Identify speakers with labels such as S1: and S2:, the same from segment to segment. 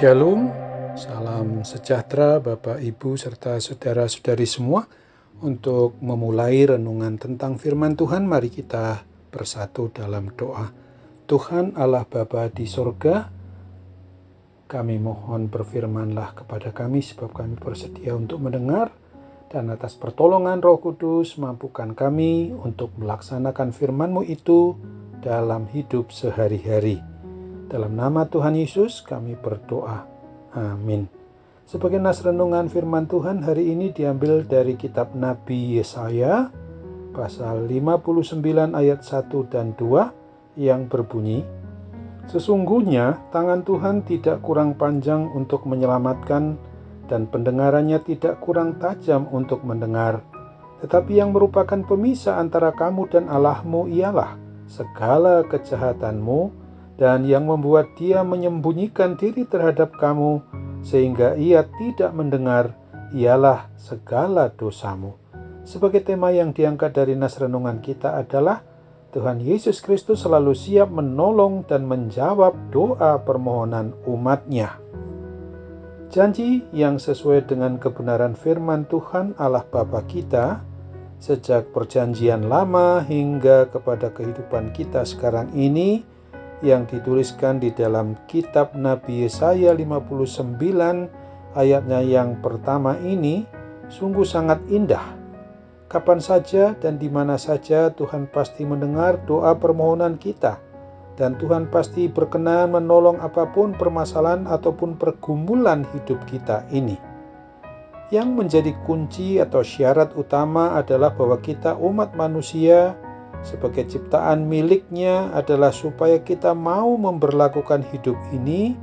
S1: Shalom, salam sejahtera Bapak, Ibu, serta saudara-saudari semua. Untuk memulai renungan tentang firman Tuhan, mari kita bersatu dalam doa. Tuhan Allah Bapa di sorga, kami mohon berfirmanlah kepada kami sebab kami bersedia untuk mendengar, dan atas pertolongan Roh Kudus mampukan kami untuk melaksanakan firman-Mu itu dalam hidup sehari-hari. Dalam nama Tuhan Yesus kami berdoa. Amin. Sebagai nas renungan firman Tuhan hari ini diambil dari kitab Nabi Yesaya pasal 59 ayat 1 dan 2 yang berbunyi, "Sesungguhnya tangan Tuhan tidak kurang panjang untuk menyelamatkan dan pendengarannya tidak kurang tajam untuk mendengar. Tetapi yang merupakan pemisah antara kamu dan Allahmu ialah segala kejahatanmu, dan yang membuat dia menyembunyikan diri terhadap kamu sehingga ia tidak mendengar ialah segala dosamu." Sebagai tema yang diangkat dari nas renungan kita adalah Tuhan Yesus Kristus selalu siap menolong dan menjawab doa permohonan umat-Nya. Janji yang sesuai dengan kebenaran firman Tuhan Allah Bapa kita sejak perjanjian lama hingga kepada kehidupan kita sekarang ini, yang dituliskan di dalam kitab Nabi Yesaya 59 ayatnya yang pertama ini sungguh sangat indah. Kapan saja dan di mana saja Tuhan pasti mendengar doa permohonan kita, dan Tuhan pasti berkenan menolong apapun permasalahan ataupun pergumulan hidup kita ini. Yang menjadi kunci atau syarat utama adalah bahwa kita umat manusia sebagai ciptaan milik-Nya adalah supaya kita mau memberlakukan hidup ini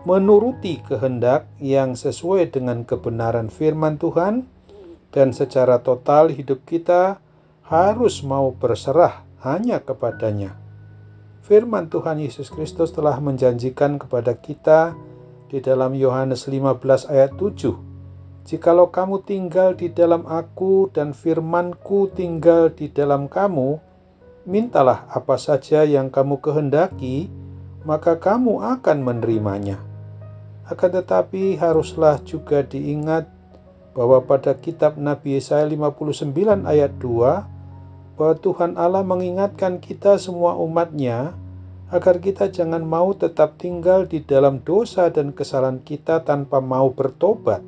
S1: menuruti kehendak yang sesuai dengan kebenaran firman Tuhan, dan secara total hidup kita harus mau berserah hanya kepada-Nya. Firman Tuhan Yesus Kristus telah menjanjikan kepada kita di dalam Yohanes 15 ayat 7, "Jikalau kamu tinggal di dalam Aku dan firman-Ku tinggal di dalam kamu, mintalah apa saja yang kamu kehendaki, maka kamu akan menerimanya." Akan tetapi haruslah juga diingat bahwa pada kitab Nabi Yesaya 59 ayat 2, bahwa Tuhan Allah mengingatkan kita semua umat-Nya agar kita jangan mau tetap tinggal di dalam dosa dan kesalahan kita tanpa mau bertobat.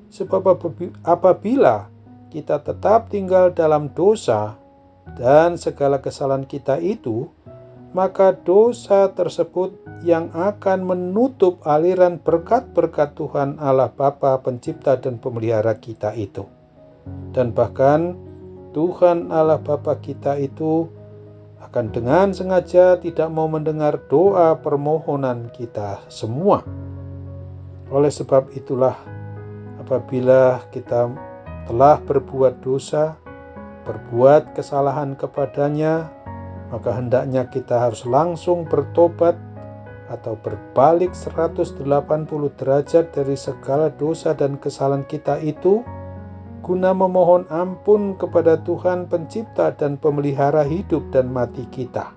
S1: Sebab apabila kita tetap tinggal dalam dosa dan segala kesalahan kita itu, maka dosa tersebut yang akan menutup aliran berkat-berkat Tuhan Allah Bapa pencipta dan pemelihara kita itu. Dan bahkan Tuhan Allah Bapa kita itu akan dengan sengaja tidak mau mendengar doa permohonan kita semua. Oleh sebab itulah, apabila kita telah berbuat dosa, berbuat kesalahan kepada-Nya, maka hendaknya kita harus langsung bertobat atau berbalik 180 derajat dari segala dosa dan kesalahan kita itu, guna memohon ampun kepada Tuhan pencipta dan pemelihara hidup dan mati kita.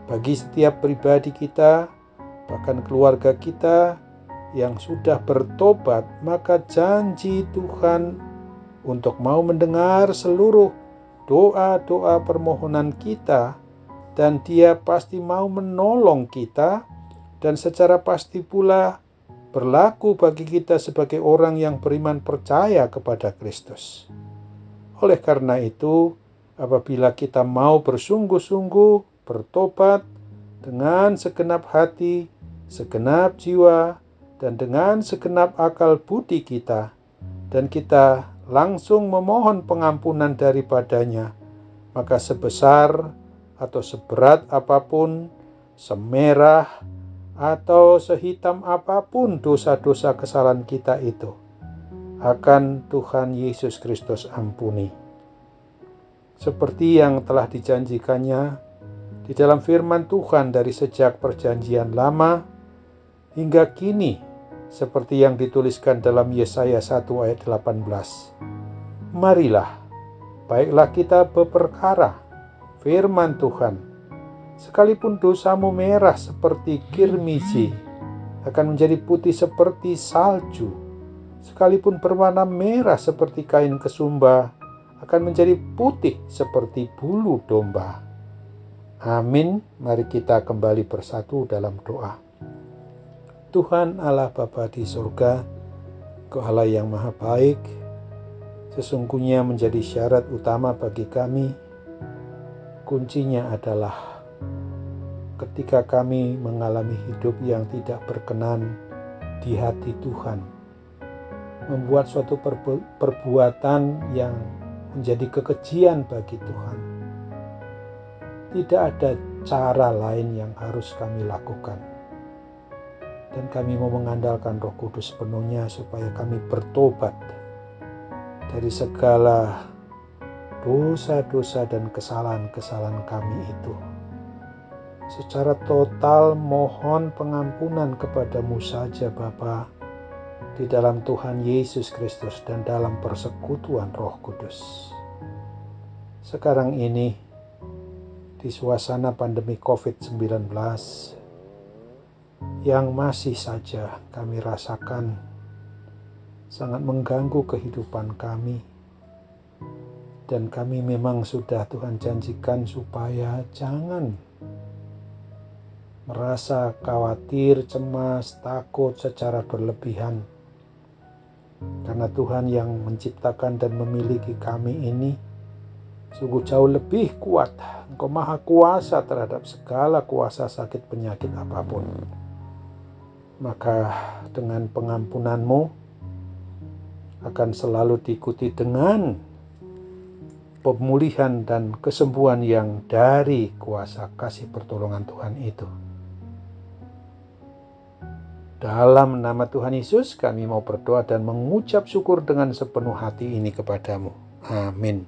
S1: Bagi setiap pribadi kita, bahkan keluarga kita yang sudah bertobat, maka janji Tuhan untuk mau mendengar seluruh doa-doa permohonan kita, dan Dia pasti mau menolong kita, dan secara pasti pula berlaku bagi kita sebagai orang yang beriman percaya kepada Kristus. Oleh karena itu, apabila kita mau bersungguh-sungguh bertobat dengan segenap hati, segenap jiwa, dan dengan segenap akal budi kita, dan kita langsung memohon pengampunan daripada-Nya, maka sebesar atau seberat apapun, semerah atau sehitam apapun dosa-dosa kesalahan kita itu, akan Tuhan Yesus Kristus ampuni. Seperti yang telah dijanjikannya di dalam firman Tuhan dari sejak perjanjian lama hingga kini, seperti yang dituliskan dalam Yesaya 1 ayat 18. "Marilah, baiklah kita berperkara firman Tuhan, sekalipun dosamu merah seperti kirmiji, akan menjadi putih seperti salju. Sekalipun berwarna merah seperti kain kesumba, akan menjadi putih seperti bulu domba. Amin. Mari kita kembali bersatu dalam doa. Tuhan Allah Bapa di surga, Engkau Allah yang maha baik, sesungguhnya menjadi syarat utama bagi kami. Kuncinya adalah ketika kami mengalami hidup yang tidak berkenan di hati Tuhan, membuat suatu perbuatan yang menjadi kekejian bagi Tuhan. Tidak ada cara lain yang harus kami lakukan. Dan kami mau mengandalkan Roh Kudus penuhnya supaya kami bertobat dari segala dosa-dosa dan kesalahan-kesalahan kami itu. Secara total mohon pengampunan kepadamu saja Bapa, di dalam Tuhan Yesus Kristus dan dalam persekutuan Roh Kudus. Sekarang ini, di suasana pandemi COVID-19 yang masih saja kami rasakan sangat mengganggu kehidupan kami, dan kami memang sudah Tuhan janjikan supaya jangan merasa khawatir, cemas, takut secara berlebihan. Karena Tuhan yang menciptakan dan memiliki kami ini sungguh jauh lebih kuat. Engkau maha kuasa terhadap segala kuasa sakit penyakit apapun. Maka dengan pengampunanmu akan selalu diikuti dengan pemulihan dan kesembuhan yang dari kuasa kasih pertolongan Tuhan itu. Dalam nama Tuhan Yesus kami mau berdoa dan mengucap syukur dengan sepenuh hati ini kepadamu. Amin.